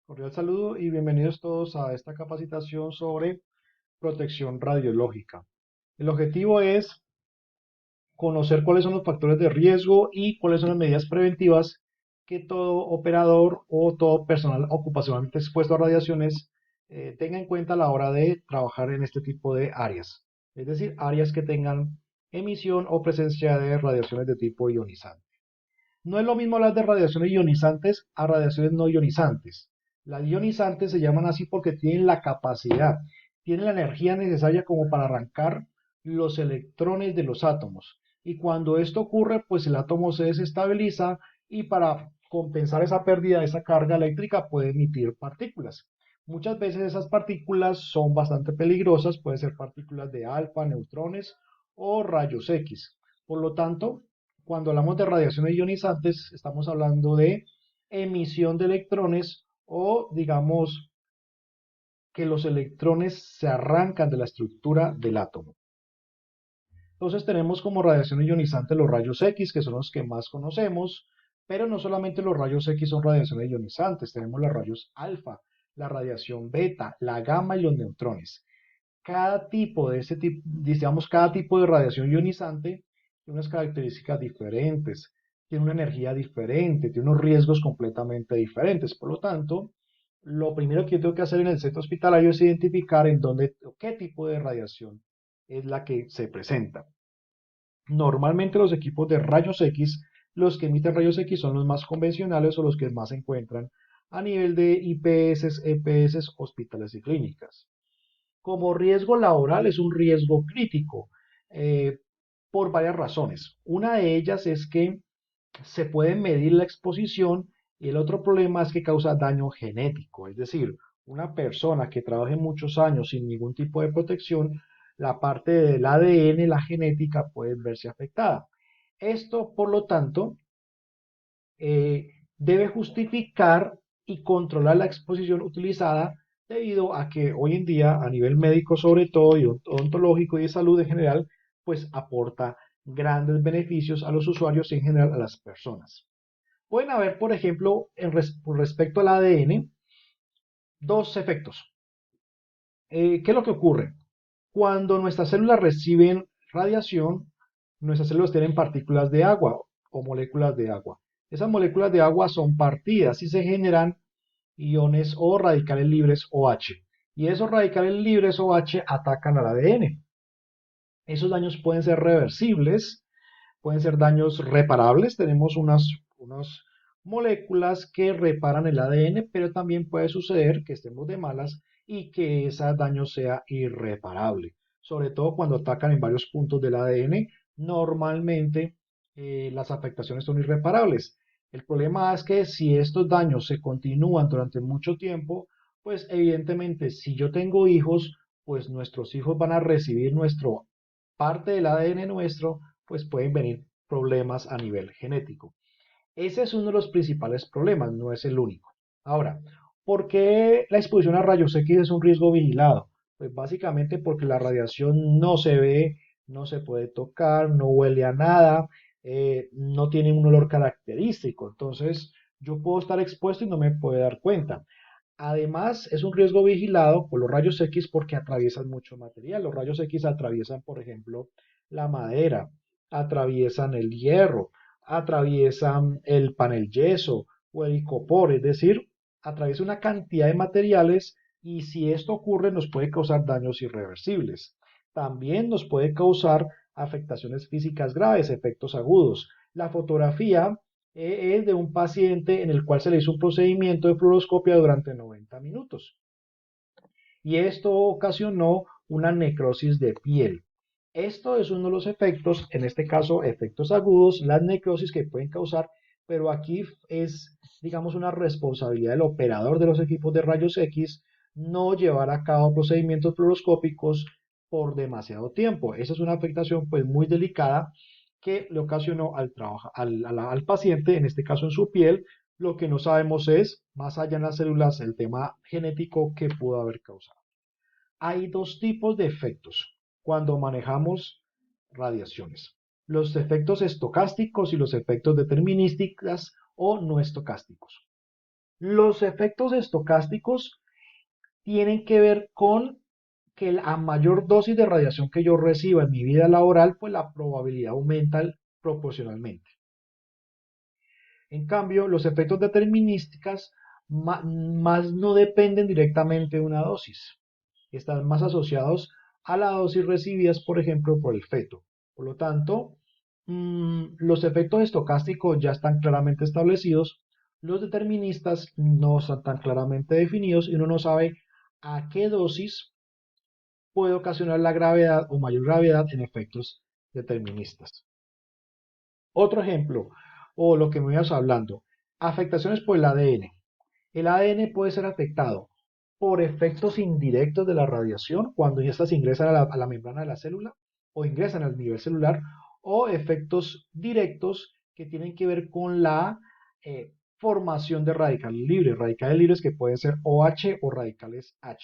Cordial saludo y bienvenidos todos a esta capacitación sobre protección radiológica. El objetivo es conocer cuáles son los factores de riesgo y cuáles son las medidas preventivas que todo operador o todo personal ocupacionalmente expuesto a radiaciones tenga en cuenta a la hora de trabajar en este tipo de áreas. Es decir, áreas que tengan emisión o presencia de radiaciones de tipo ionizante. No es lo mismo hablar de radiaciones ionizantes a radiaciones no ionizantes. Las ionizantes se llaman así porque tienen la capacidad, tienen la energía necesaria como para arrancar los electrones de los átomos. Y cuando esto ocurre, pues el átomo se desestabiliza y para compensar esa pérdida de esa carga eléctrica puede emitir partículas. Muchas veces esas partículas son bastante peligrosas, pueden ser partículas de alfa, neutrones o rayos X. Por lo tanto, cuando hablamos de radiaciones ionizantes, estamos hablando de emisión de electrones o, digamos, que los electrones se arrancan de la estructura del átomo. Entonces tenemos como radiaciones ionizantes los rayos X, que son los que más conocemos, pero no solamente los rayos X son radiaciones ionizantes, tenemos los rayos alfa, la radiación beta, la gamma y los neutrones. Cada tipo de ese tipo, digamos, cada tipo de radiación ionizante tiene unas características diferentes, tiene una energía diferente, tiene unos riesgos completamente diferentes. Por lo tanto, lo primero que yo tengo que hacer en el centro hospitalario es identificar en dónde, qué tipo de radiación es la que se presenta. Normalmente los equipos de rayos X, los que emiten rayos X son los más convencionales o los que más se encuentran a nivel de IPS, EPS, hospitales y clínicas. Como riesgo laboral es un riesgo crítico eh, por varias razones. Una de ellas es que se puede medir la exposición y el otro problema es que causa daño genético, es decir, una persona que trabaje muchos años sin ningún tipo de protección, la parte del ADN, la genética, puede verse afectada. Esto, por lo tanto, debe justificar y controlar la exposición utilizada debido a que hoy en día a nivel médico sobre todo y odontológico y de salud en general, pues aporta grandes beneficios a los usuarios y en general a las personas. Pueden haber, por ejemplo, respecto al ADN, dos efectos. ¿Qué es lo que ocurre? Cuando nuestras células reciben radiación, nuestras células tienen partículas de agua o moléculas de agua. Esas moléculas de agua son partidas y se generan iones o radicales libres OH. Y esos radicales libres OH atacan al ADN. Esos daños pueden ser reversibles, pueden ser daños reparables. Tenemos unas moléculas que reparan el ADN, pero también puede suceder que estemos de malas y que ese daño sea irreparable. Sobre todo cuando atacan en varios puntos del ADN, normalmente las afectaciones son irreparables. El problema es que si estos daños se continúan durante mucho tiempo, pues evidentemente si yo tengo hijos, pues nuestros hijos van a recibir nuestro parte del ADN nuestro, pues pueden venir problemas a nivel genético. Ese es uno de los principales problemas, no es el único. Ahora, ¿por qué la exposición a rayos X es un riesgo vigilado? Pues básicamente porque la radiación no se ve, no se puede tocar, no huele a nada, no tiene un olor característico. Entonces, yo puedo estar expuesto y no me puedo dar cuenta. Además, es un riesgo vigilado por los rayos X porque atraviesan mucho material. Los rayos X atraviesan, por ejemplo, la madera, atraviesan el hierro, atraviesan el panel yeso o el icopor, es decir, atraviesa una cantidad de materiales y si esto ocurre nos puede causar daños irreversibles. También nos puede causar afectaciones físicas graves, efectos agudos. La fotografía es de un paciente en el cual se le hizo un procedimiento de fluoroscopia durante 90 minutos. Y esto ocasionó una necrosis de piel. Esto es uno de los efectos, en este caso efectos agudos, las necrosis que pueden causar, pero aquí es, digamos, una responsabilidad del operador de los equipos de rayos X no llevar a cabo procedimientos fluoroscópicos por demasiado tiempo. Esa es una afectación pues muy delicada que le ocasionó al paciente, en este caso en su piel. Lo que no sabemos es, más allá en las células, el tema genético que pudo haber causado. Hay dos tipos de efectos cuando manejamos radiaciones. Los efectos estocásticos y los efectos determinísticos o no estocásticos. Los efectos estocásticos tienen que ver con que a mayor dosis de radiación que yo reciba en mi vida laboral, pues la probabilidad aumenta proporcionalmente. En cambio, los efectos determinísticos más no dependen directamente de una dosis. Están más asociados a la dosis recibidas, por ejemplo, por el feto. Por lo tanto, los efectos estocásticos ya están claramente establecidos, los deterministas no están tan claramente definidos y uno no sabe a qué dosis puede ocasionar la gravedad o mayor gravedad en efectos deterministas. Otro ejemplo, o lo que me ibas hablando, afectaciones por el ADN. El ADN puede ser afectado por efectos indirectos de la radiación cuando estas ingresan a la membrana de la célula o ingresan al nivel celular, o efectos directos que tienen que ver con la formación de radicales libres que pueden ser OH o radicales H.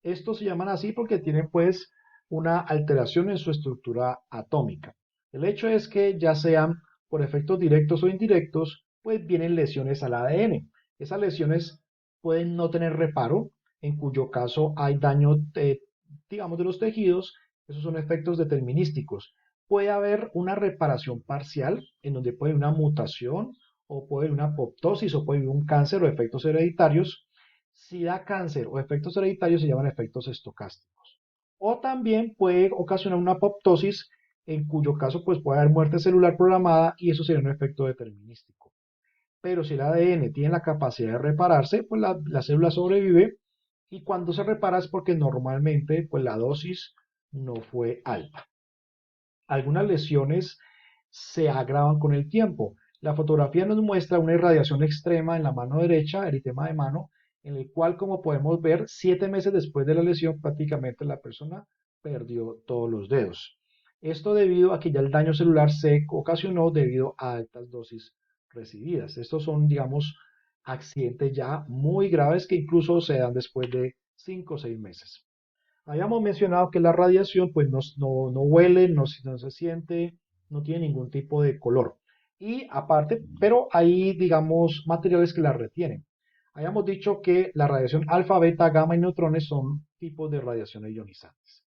Estos se llaman así porque tienen pues una alteración en su estructura atómica. El hecho es que ya sean por efectos directos o indirectos, pues vienen lesiones al ADN. Esas lesiones pueden no tener reparo, en cuyo caso hay daño, digamos, de los tejidos. Esos son efectos determinísticos. Puede haber una reparación parcial, en donde puede haber una mutación, o puede haber una apoptosis, o puede haber un cáncer o efectos hereditarios. Si da cáncer o efectos hereditarios se llaman efectos estocásticos. O también puede ocasionar una apoptosis, en cuyo caso pues puede haber muerte celular programada y eso sería un efecto determinístico. Pero si el ADN tiene la capacidad de repararse, pues la célula sobrevive, y cuando se repara es porque normalmente pues la dosis no fue alta. Algunas lesiones se agravan con el tiempo. La fotografía nos muestra una irradiación extrema en la mano derecha, eritema de mano, en el cual, como podemos ver, 7 meses después de la lesión, prácticamente la persona perdió todos los dedos. Esto debido a que ya el daño celular se ocasionó debido a altas dosis recibidas. Estos son, digamos, accidentes ya muy graves que incluso se dan después de 5 o 6 meses. Habíamos mencionado que la radiación pues no huele, no se siente, no tiene ningún tipo de color. Y aparte, pero hay, digamos, materiales que la retienen. Habíamos dicho que la radiación alfa, beta, gamma y neutrones son tipos de radiaciones ionizantes.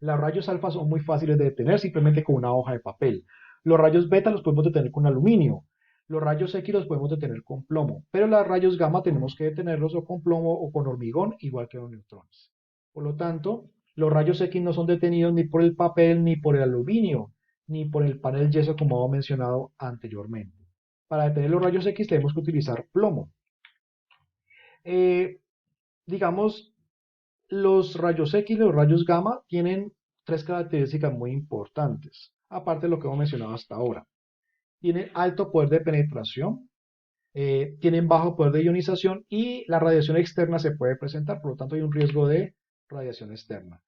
Los rayos alfa son muy fáciles de detener simplemente con una hoja de papel. Los rayos beta los podemos detener con aluminio. Los rayos X los podemos detener con plomo. Pero los rayos gamma tenemos que detenerlos o con plomo o con hormigón, igual que los neutrones. Por lo tanto, los rayos X no son detenidos ni por el papel, ni por el aluminio, ni por el panel yeso, como hemos mencionado anteriormente. Para detener los rayos X tenemos que utilizar plomo. Eh, digamos, los rayos X y los rayos gamma tienen tres características muy importantes, aparte de lo que hemos mencionado hasta ahora. Tienen alto poder de penetración, tienen bajo poder de ionización y la radiación externa se puede presentar, por lo tanto hay un riesgo de radiación externa.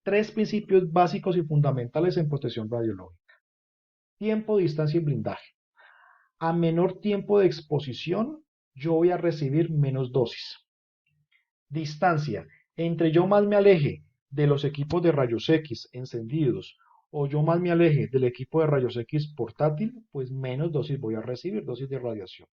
Tres principios básicos y fundamentales en protección radiológica: tiempo, distancia y blindaje. A menor tiempo de exposición, yo voy a recibir menos dosis. Distancia: entre yo más me aleje de los equipos de rayos X encendidos o yo más me aleje del equipo de rayos X portátil, pues menos dosis voy a recibir, dosis de radiación.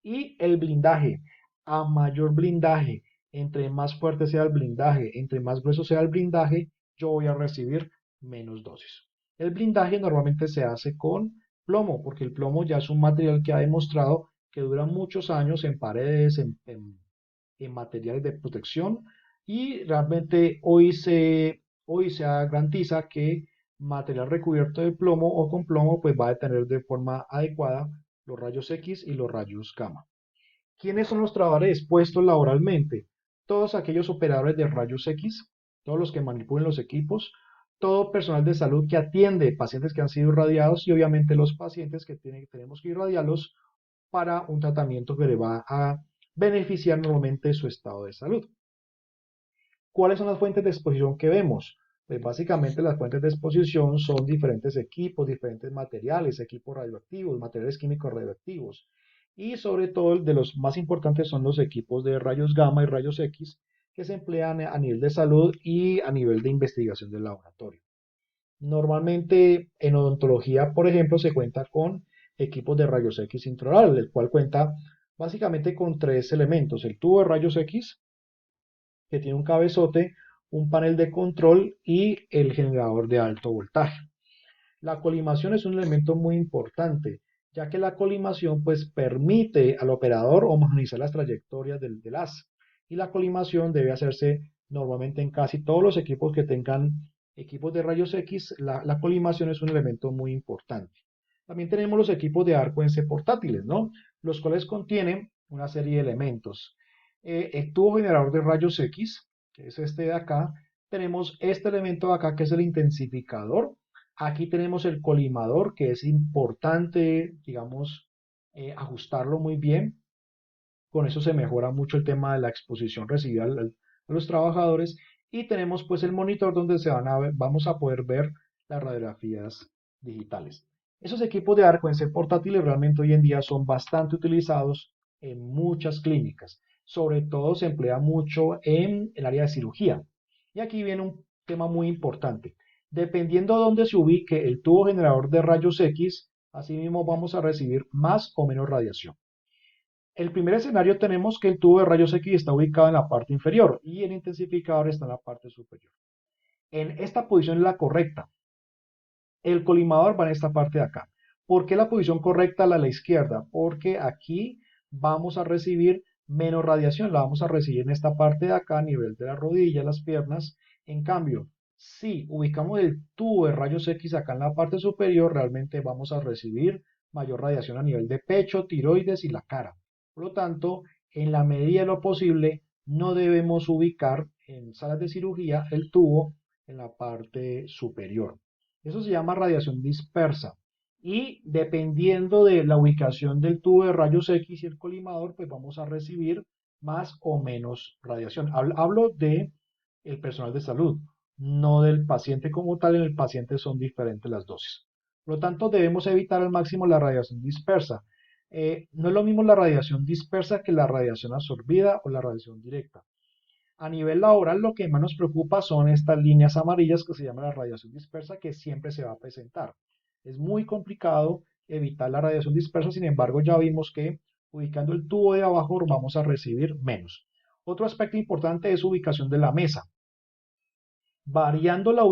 Y el blindaje: a mayor blindaje, entre más fuerte sea el blindaje, entre más grueso sea el blindaje, yo voy a recibir menos dosis. El blindaje normalmente se hace con plomo, porque el plomo ya es un material que ha demostrado que dura muchos años en paredes, en materiales de protección, y realmente hoy se garantiza que material recubierto de plomo o con plomo pues va a detener de forma adecuada los rayos X y los rayos gamma. ¿Quiénes son los trabajadores expuestos laboralmente? Todos aquellos operadores de rayos X, todos los que manipulan los equipos, todo personal de salud que atiende pacientes que han sido irradiados y obviamente los pacientes que tenemos que irradiarlos para un tratamiento que le va a beneficiar normalmente su estado de salud. ¿Cuáles son las fuentes de exposición que vemos? Pues básicamente las fuentes de exposición son diferentes equipos, diferentes materiales, equipos radioactivos, materiales químicos radioactivos. Y sobre todo, de los más importantes son los equipos de rayos gamma y rayos X que se emplean a nivel de salud y a nivel de investigación del laboratorio. Normalmente en odontología, por ejemplo, se cuenta con equipos de rayos X intraoral, el cual cuenta básicamente con tres elementos: el tubo de rayos X, que tiene un cabezote, un panel de control y el generador de alto voltaje. La colimación es un elemento muy importante, ya que la colimación pues permite al operador homogeneizar las trayectorias del haz. Y la colimación debe hacerse normalmente en casi todos los equipos que tengan equipos de rayos X. La colimación es un elemento muy importante. También tenemos los equipos de Arcuence portátiles, ¿no? Los cuales contienen una serie de elementos. El tubo generador de rayos X, que es este de acá. Tenemos este elemento de acá, que es el intensificador. Aquí tenemos el colimador, que es importante, digamos, ajustarlo muy bien. Con eso se mejora mucho el tema de la exposición recibida a los trabajadores. Y tenemos pues el monitor donde vamos a poder ver las radiografías digitales. Esos equipos de Arcuence portátiles realmente hoy en día son bastante utilizados en muchas clínicas. Sobre todo se emplea mucho en el área de cirugía. Y aquí viene un tema muy importante. Dependiendo de dónde se ubique el tubo generador de rayos X, asimismo vamos a recibir más o menos radiación. El primer escenario tenemos que el tubo de rayos X está ubicado en la parte inferior y el intensificador está en la parte superior. En esta posición es la correcta. El colimador va en esta parte de acá. ¿Por qué la posición correcta a la izquierda? Porque aquí vamos a recibir menos radiación, la vamos a recibir en esta parte de acá a nivel de la rodilla, las piernas. En cambio, si ubicamos el tubo de rayos X acá en la parte superior, realmente vamos a recibir mayor radiación a nivel de pecho, tiroides y la cara. Por lo tanto, en la medida de lo posible, no debemos ubicar en salas de cirugía el tubo en la parte superior. Eso se llama radiación dispersa. Y dependiendo de la ubicación del tubo de rayos X y el colimador, pues vamos a recibir más o menos radiación. Hablo de el personal de salud, no del paciente como tal. En el paciente son diferentes las dosis. Por lo tanto, debemos evitar al máximo la radiación dispersa. No es lo mismo la radiación dispersa que la radiación absorbida o la radiación directa. A nivel laboral, lo que más nos preocupa son estas líneas amarillas que se llama la radiación dispersa, que siempre se va a presentar. Es muy complicado evitar la radiación dispersa, sin embargo, ya vimos que ubicando el tubo de abajo vamos a recibir menos. Otro aspecto importante es ubicación de la mesa. Variando la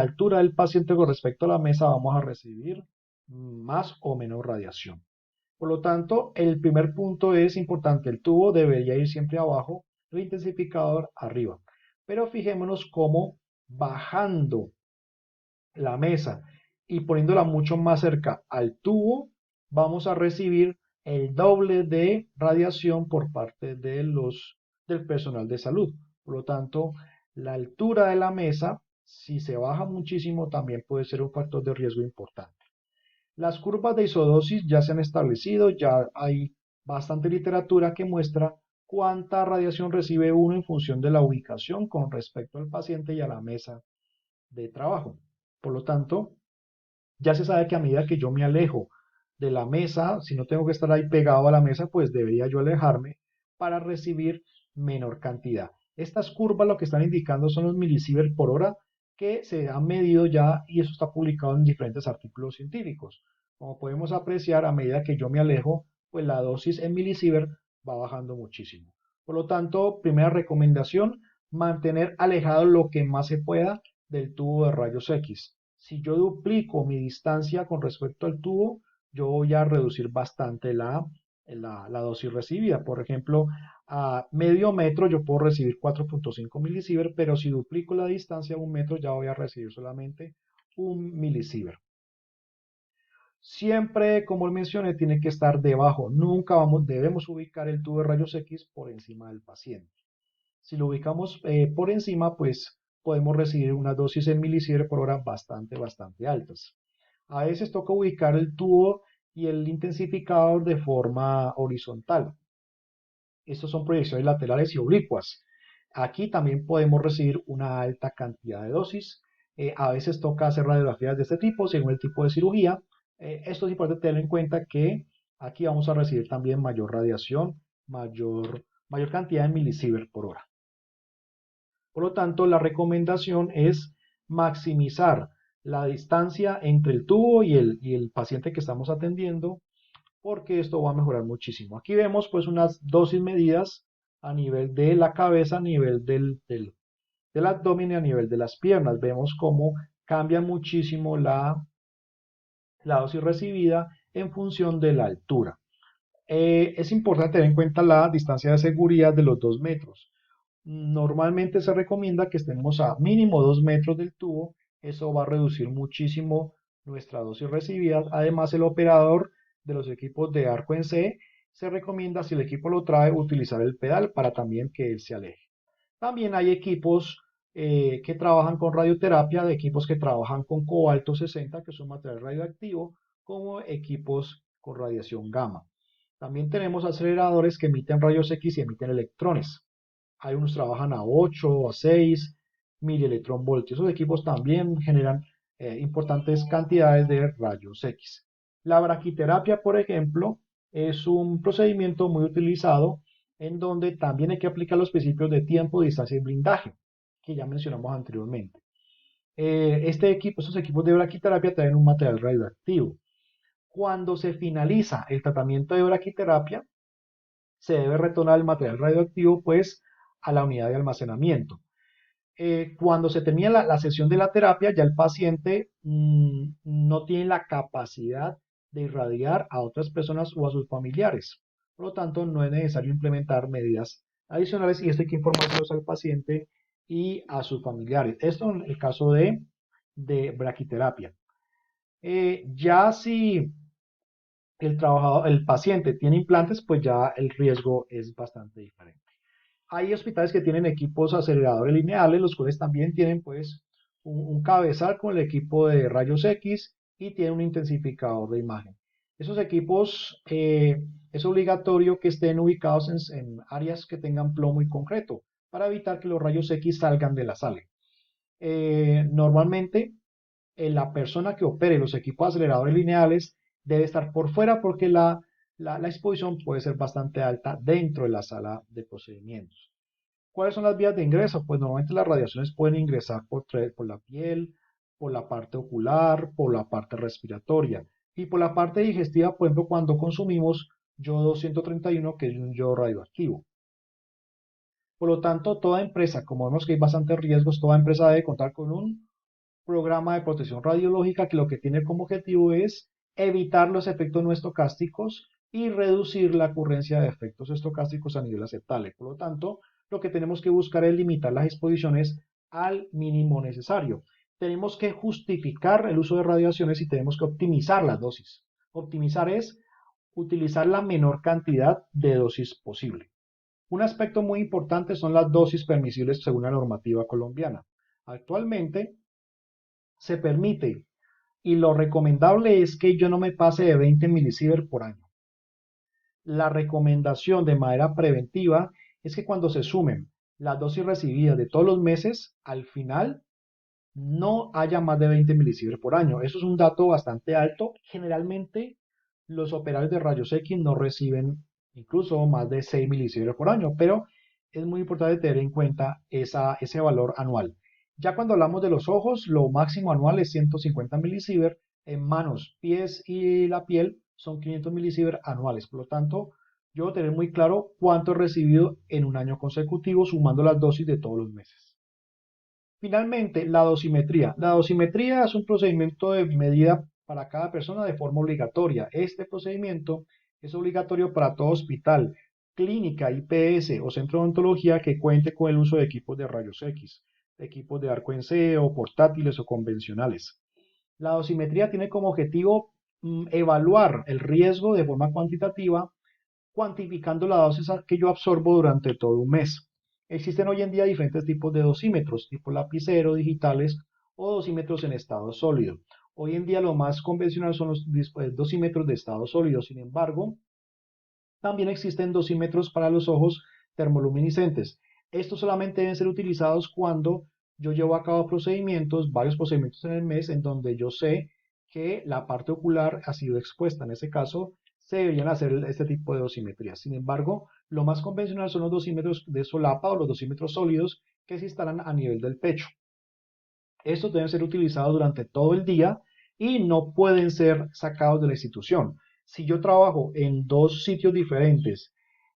altura del paciente con respecto a la mesa, vamos a recibir más o menos radiación. Por lo tanto, el primer punto es importante: el tubo debería ir siempre abajo, el intensificador arriba. Pero fijémonos cómo bajando la mesa y poniéndola mucho más cerca al tubo, vamos a recibir el doble de radiación por parte del personal de salud. Por lo tanto, la altura de la mesa, si se baja muchísimo, también puede ser un factor de riesgo importante. Las curvas de isodosis ya se han establecido, ya hay bastante literatura que muestra cuánta radiación recibe uno en función de la ubicación con respecto al paciente y a la mesa de trabajo. Por lo tanto, ya se sabe que a medida que yo me alejo de la mesa, si no tengo que estar ahí pegado a la mesa, pues debería yo alejarme para recibir menor cantidad. Estas curvas lo que están indicando son los milisievert por hora, que se han medido ya y eso está publicado en diferentes artículos científicos. Como podemos apreciar, a medida que yo me alejo, pues la dosis en milisievert va bajando muchísimo. Por lo tanto, primera recomendación: mantener alejado lo que más se pueda del tubo de rayos X. Si yo duplico mi distancia con respecto al tubo, yo voy a reducir bastante la dosis recibida. Por ejemplo, a medio metro yo puedo recibir 4.5 milisievert, pero si duplico la distancia a un metro ya voy a recibir solamente 1 milisievert. Siempre, como mencioné, tiene que estar debajo. Nunca debemos ubicar el tubo de rayos X por encima del paciente. Si lo ubicamos por encima, pues podemos recibir una dosis en milisievert por hora bastante altas. A veces toca ubicar el tubo y el intensificador de forma horizontal. Estos son proyecciones laterales y oblicuas. Aquí también podemos recibir una alta cantidad de dosis. A veces toca hacer radiografías de este tipo según el tipo de cirugía. Esto es importante tener en cuenta, que aquí vamos a recibir también mayor radiación, mayor cantidad de milisievert por hora. Por lo tanto, la recomendación es maximizar la distancia entre el tubo y el paciente que estamos atendiendo, porque esto va a mejorar muchísimo. Aquí vemos pues unas dosis medidas a nivel de la cabeza, a nivel del abdomen y a nivel de las piernas. Vemos cómo cambia muchísimo la dosis recibida en función de la altura. Es importante tener en cuenta la distancia de seguridad de los 2 metros. Normalmente se recomienda que estemos a mínimo 2 metros del tubo. Eso va a reducir muchísimo nuestra dosis recibida. Además, el operador de los equipos de arco en C se recomienda, si el equipo lo trae, utilizar el pedal para también que él se aleje. También hay equipos que trabajan con radioterapia, de equipos que trabajan con cobalto 60, que son material radioactivo, como equipos con radiación gamma. También tenemos aceleradores que emiten rayos X y emiten electrones. Hay unos que trabajan a 8 a 6 voltios. Esos equipos también generan importantes cantidades de rayos X. La braquiterapia, por ejemplo, es un procedimiento muy utilizado en donde también hay que aplicar los principios de tiempo, distancia y blindaje, que ya mencionamos anteriormente. Estos equipos de braquiterapia traen un material radioactivo. Cuando se finaliza el tratamiento de braquiterapia, se debe retornar el material radioactivo pues a la unidad de almacenamiento. Cuando se termina la sesión de la terapia, ya el paciente no tiene la capacidad de irradiar a otras personas o a sus familiares. Por lo tanto, no es necesario implementar medidas adicionales y esto hay que informárselos al paciente y a sus familiares. Esto en el caso de braquiterapia. Ya si el paciente tiene implantes, pues ya el riesgo es bastante diferente. Hay hospitales que tienen equipos aceleradores lineales, los cuales también tienen pues un cabezal con el equipo de rayos X y tienen un intensificador de imagen. Esos equipos es obligatorio que estén ubicados en áreas que tengan plomo y concreto para evitar que los rayos X salgan de la sala. Normalmente la persona que opere los equipos aceleradores lineales debe estar por fuera porque la exposición puede ser bastante alta dentro de la sala de procedimientos. ¿Cuáles son las vías de ingreso? Pues normalmente las radiaciones pueden ingresar por la piel, por la parte ocular, por la parte respiratoria y por la parte digestiva, por ejemplo, cuando consumimos yodo 131, que es un yodo radioactivo. Por lo tanto, toda empresa, como vemos que hay bastantes riesgos, toda empresa debe contar con un programa de protección radiológica que lo que tiene como objetivo es evitar los efectos no estocásticos y reducir la ocurrencia de efectos estocásticos a nivel aceptable. Por lo tanto, lo que tenemos que buscar es limitar las exposiciones al mínimo necesario. Tenemos que justificar el uso de radiaciones y tenemos que optimizar las dosis. Optimizar es utilizar la menor cantidad de dosis posible. Un aspecto muy importante son las dosis permisibles según la normativa colombiana. Actualmente se permite y lo recomendable es que yo no me pase de 20 milisievert por año. La recomendación de manera preventiva es que cuando se sumen las dosis recibidas de todos los meses, al final no haya más de 20 milisievert por año. Eso es un dato bastante alto. Generalmente los operadores de rayos X no reciben incluso más de 6 milisievert por año, pero es muy importante tener en cuenta ese valor anual. Ya cuando hablamos de los ojos, lo máximo anual es 150 milisievert, en manos, pies y la piel son 500 milisievert anuales. Por lo tanto, yo debo tener muy claro cuánto he recibido en un año consecutivo sumando las dosis de todos los meses. Finalmente, la dosimetría. La dosimetría es un procedimiento de medida para cada persona de forma obligatoria. Este procedimiento es obligatorio para todo hospital, clínica, IPS o centro de odontología que cuente con el uso de equipos de rayos X, equipos de arco en C o portátiles o convencionales. La dosimetría tiene como objetivo evaluar el riesgo de forma cuantitativa, cuantificando la dosis que yo absorbo durante todo un mes. Existen hoy en día diferentes tipos de dosímetros, tipo lapicero, digitales o dosímetros en estado sólido. Hoy en día lo más convencional son los dosímetros de estado sólido. Sin embargo, también existen dosímetros para los ojos termoluminiscentes. Estos solamente deben ser utilizados cuando yo llevo a cabo procedimientos, varios procedimientos en el mes, en donde yo sé que la parte ocular ha sido expuesta. En ese caso, se deberían hacer este tipo de dosimetría. Sin embargo, lo más convencional son los dosímetros de solapa o los dosímetros sólidos que se instalan a nivel del pecho. Estos deben ser utilizados durante todo el día y no pueden ser sacados de la institución. Si yo trabajo en dos sitios diferentes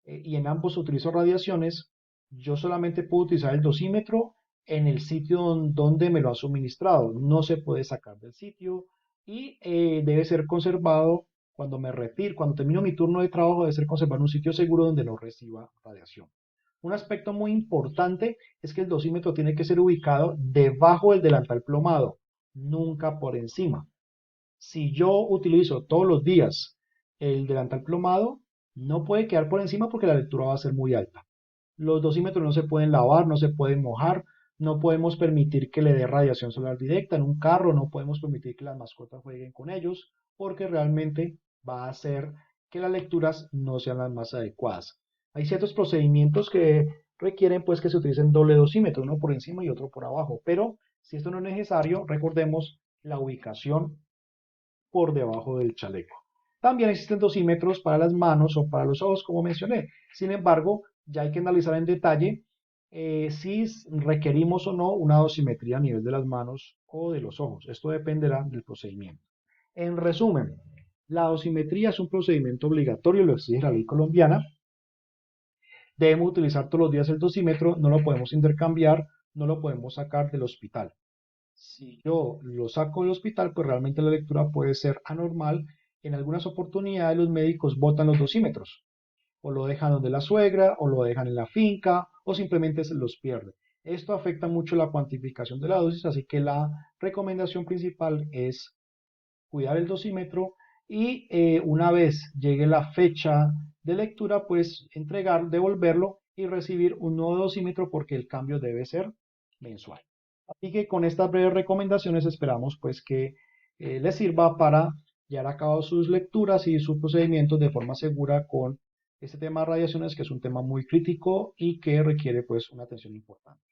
y en ambos utilizo radiaciones, yo solamente puedo utilizar el dosímetro en el sitio donde me lo ha suministrado. No se puede sacar del sitio y debe ser conservado cuando me retiro, cuando termino mi turno de trabajo, debe ser conservado en un sitio seguro donde no reciba radiación. Un aspecto muy importante es que el dosímetro tiene que ser ubicado debajo del delantal plomado, nunca por encima. Si yo utilizo todos los días el delantal plomado, no puede quedar por encima porque la lectura va a ser muy alta. Los dosímetros no se pueden lavar, no se pueden mojar, no podemos permitir que le dé radiación solar directa en un carro, no podemos permitir que las mascotas jueguen con ellos, porque realmente va a hacer que las lecturas no sean las más adecuadas. Hay ciertos procedimientos que requieren pues que se utilicen doble dosímetro, uno por encima y otro por abajo, pero si esto no es necesario, recordemos la ubicación por debajo del chaleco. También existen dosímetros para las manos o para los ojos, como mencioné. Sin embargo, ya hay que analizar en detalle si requerimos o no una dosimetría a nivel de las manos o de los ojos. Esto dependerá del procedimiento. En resumen, la dosimetría es un procedimiento obligatorio, lo exige la ley colombiana. Debemos utilizar todos los días el dosímetro, no lo podemos intercambiar, no lo podemos sacar del hospital. Si yo lo saco del hospital, pues realmente la lectura puede ser anormal. En algunas oportunidades los médicos botan los dosímetros, o lo dejan donde la suegra, o lo dejan en la finca, o simplemente se los pierde. Esto afecta mucho la cuantificación de la dosis, así que la recomendación principal es cuidar el dosímetro y una vez llegue la fecha de lectura, pues entregar, devolverlo y recibir un nuevo dosímetro porque el cambio debe ser mensual. Así que con estas breves recomendaciones esperamos pues que les sirva para llevar a cabo sus lecturas y sus procedimientos de forma segura con este tema de radiaciones, que es un tema muy crítico y que requiere pues una atención importante.